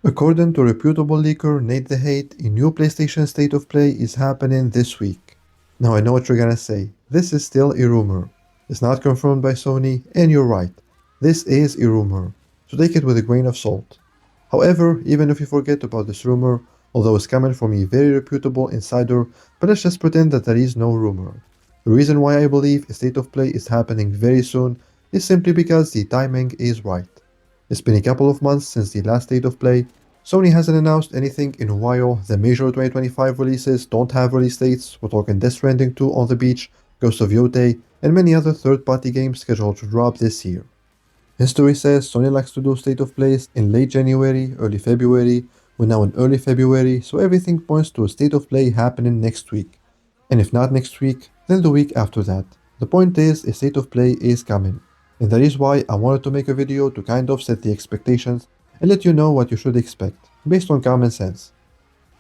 According to reputable leaker Nate the Hate, a new PlayStation State of Play is happening this week. Now I know what you're gonna say, this is still a rumor. It's not confirmed by Sony, and you're right. This is a rumor, so take it with a grain of salt. However, even if you forget about this rumor, although it's coming from a very reputable insider, but let's just pretend that there is no rumor. The reason why I believe a State of Play is happening very soon is simply because the timing is right. It's been a couple of months since the last State of Play. Sony hasn't announced anything in a while. The major 2025 releases don't have release dates. We're talking Death Stranding 2 on the Beach, Ghost of Yotei, and many other third-party games scheduled to drop this year. History says Sony likes to do State of Plays in late January, early February. We're now in early February, so everything points to a State of Play happening next week. And if not next week, then the week after that. The point is, a State of Play is coming. And that is why I wanted to make a video to kind of set the expectations and let you know what you should expect, based on common sense.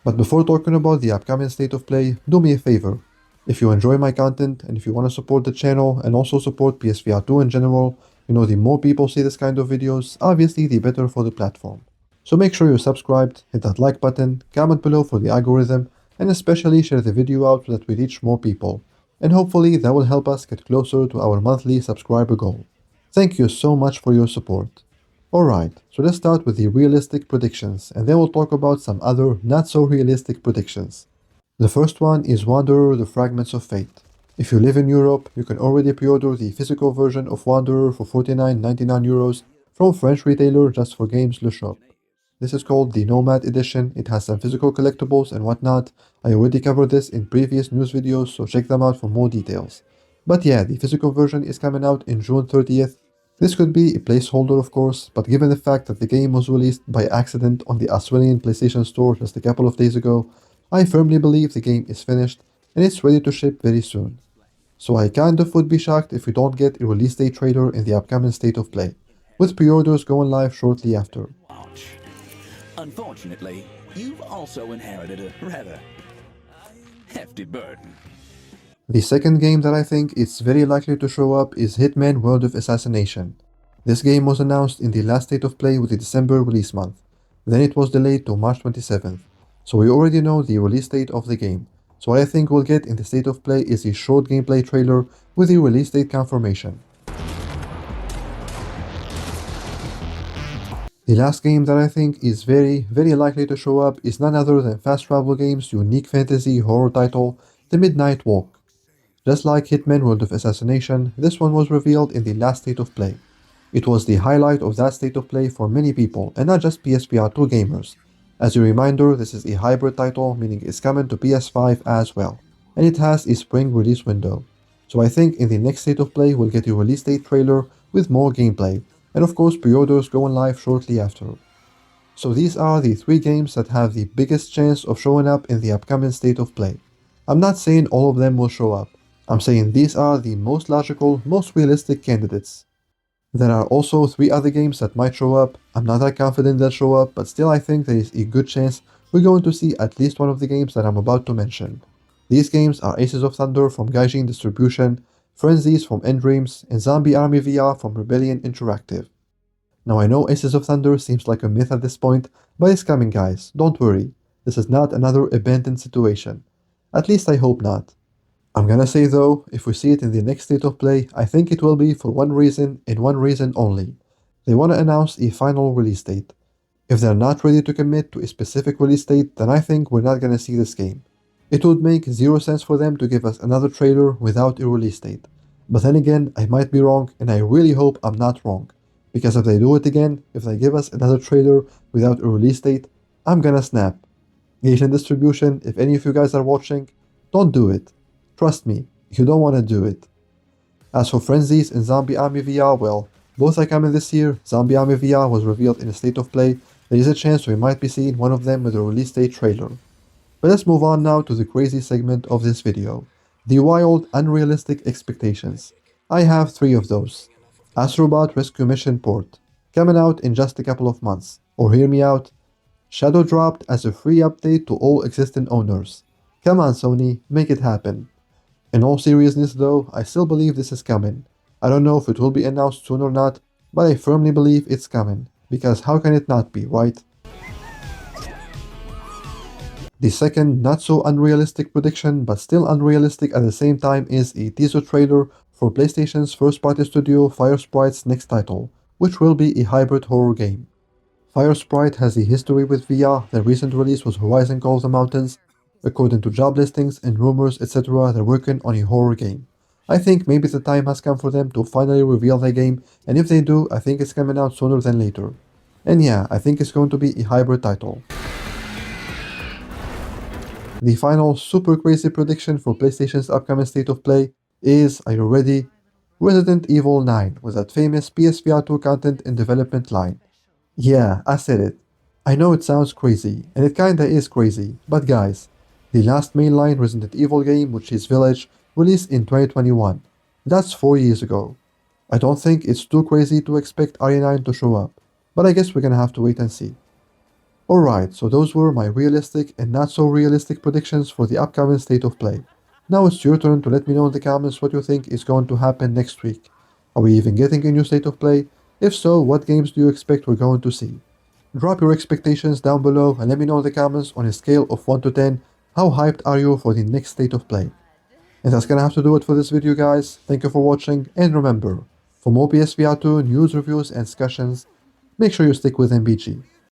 But before talking about the upcoming State of Play, do me a favor. If you enjoy my content and if you want to support the channel and also support PSVR2 in general, the more people see this kind of videos, obviously the better for the platform. So make sure you're subscribed, hit that like button, comment below for the algorithm, and especially share the video out so that we reach more people. And hopefully that will help us get closer to our monthly subscriber goal. Thank you so much for your support. Alright, so let's start with the realistic predictions, and then we'll talk about some other not so realistic predictions. The first one is Wanderer: The Fragments of Fate. If you live in Europe, you can already pre-order the physical version of Wanderer for 49.99 euros from French retailer Just for Games Le Shop. This is called the Nomad Edition. It has some physical collectibles and whatnot. I already covered this in previous news videos, so check them out for more details. But yeah, the physical version is coming out in June 30th. This could be a placeholder of course, but given the fact that the game was released by accident on the Australian PlayStation Store just a couple of days ago, I firmly believe the game is finished and it's ready to ship very soon. So I kind of would be shocked if we don't get a release date trailer in the upcoming State of Play, with pre-orders going live shortly after. Unfortunately, you've also inherited a rather hefty burden. The second game that I think is very likely to show up is Hitman: World of Assassination. This game was announced in the last State of Play with the December release month. Then it was delayed to March 27th. So we already know the release date of the game. So what I think we'll get in the State of Play is a short gameplay trailer with the release date confirmation. The last game that I think is very likely to show up is none other than Fast Travel Games' unique fantasy horror title, The Midnight Walk. Just like Hitman: World of Assassination, this one was revealed in the last State of Play. It was the highlight of that State of Play for many people, and not just PSVR2 gamers. As a reminder, this is a hybrid title, meaning it's coming to PS5 as well, and it has a spring release window. So I think in the next State of Play we'll get a release date trailer with more gameplay, and of course pre-orders going live shortly after. So these are the 3 games that have the biggest chance of showing up in the upcoming State of Play. I'm not saying all of them will show up. I'm saying these are the most logical, most realistic candidates. There are also 3 other games that might show up. I'm not that confident they'll show up, but still I think there is a good chance we're going to see at least one of the games that I'm about to mention. These games are Aces of Thunder from Gaijin Distribution, Frenzies from Endreams, and Zombie Army VR from Rebellion Interactive. Now I know Aces of Thunder seems like a myth at this point, but it's coming guys, don't worry. This is not another abandoned situation. At least I hope not. I'm gonna say though, if we see it in the next State of Play, I think it will be for one reason and one reason only. They want to announce a final release date. If they're not ready to commit to a specific release date, then I think we're not gonna see this game. It would make 0 sense for them to give us another trailer without a release date. But then again, I might be wrong, and I really hope I'm not wrong. Because if they do it again, if they give us another trailer without a release date, I'm gonna snap. Gaijin Distribution, if any of you guys are watching, don't do it. Trust me, you don't want to do it. As for Frenzies and Zombie Army VR, well, both are coming this year. Zombie Army VR was revealed in a State of Play. There is a chance we might be seeing one of them with a release date trailer. But let's move on now to the crazy segment of this video. The wild, unrealistic expectations. I have 3 of those. Astrobot Rescue Mission Port, coming out in just a couple of months. Or hear me out, Shadow dropped as a free update to all existing owners. Come on Sony, make it happen. In all seriousness though, I still believe this is coming. I don't know if it will be announced soon or not, but I firmly believe it's coming, because how can it not be, right? The second, not so unrealistic prediction, but still unrealistic at the same time, is a teaser trailer for PlayStation's first-party studio Firesprite's next title, which will be a hybrid horror game. Firesprite has a history with VR. Their recent release was Horizon Call of the Mountains. According to job listings and rumors, etc., they're working on a horror game. I think maybe the time has come for them to finally reveal their game, and if they do, I think it's coming out sooner than later. And yeah, I think it's going to be a hybrid title. The final super crazy prediction for PlayStation's upcoming state of play is, are you ready? Resident Evil 9 with that famous PSVR2 content in development line. Yeah, I said it. I know it sounds crazy, and it kinda is crazy, but guys, the last mainline Resident Evil game, which is Village, released in 2021. That's 4 years ago. I don't think it's too crazy to expect RE9 to show up, but I guess we're gonna have to wait and see. Alright, so those were my realistic and not so realistic predictions for the upcoming state of play. Now it's your turn to let me know in the comments what you think is going to happen next week. Are we even getting a new state of play? If so, what games do you expect we're going to see? Drop your expectations down below and let me know in the comments on a scale of 1 to 10, how hyped are you for the next state of play? And that's gonna have to do it for this video guys. Thank you for watching, and remember, for more PSVR2 news, reviews and discussions, make sure you stick with MBG.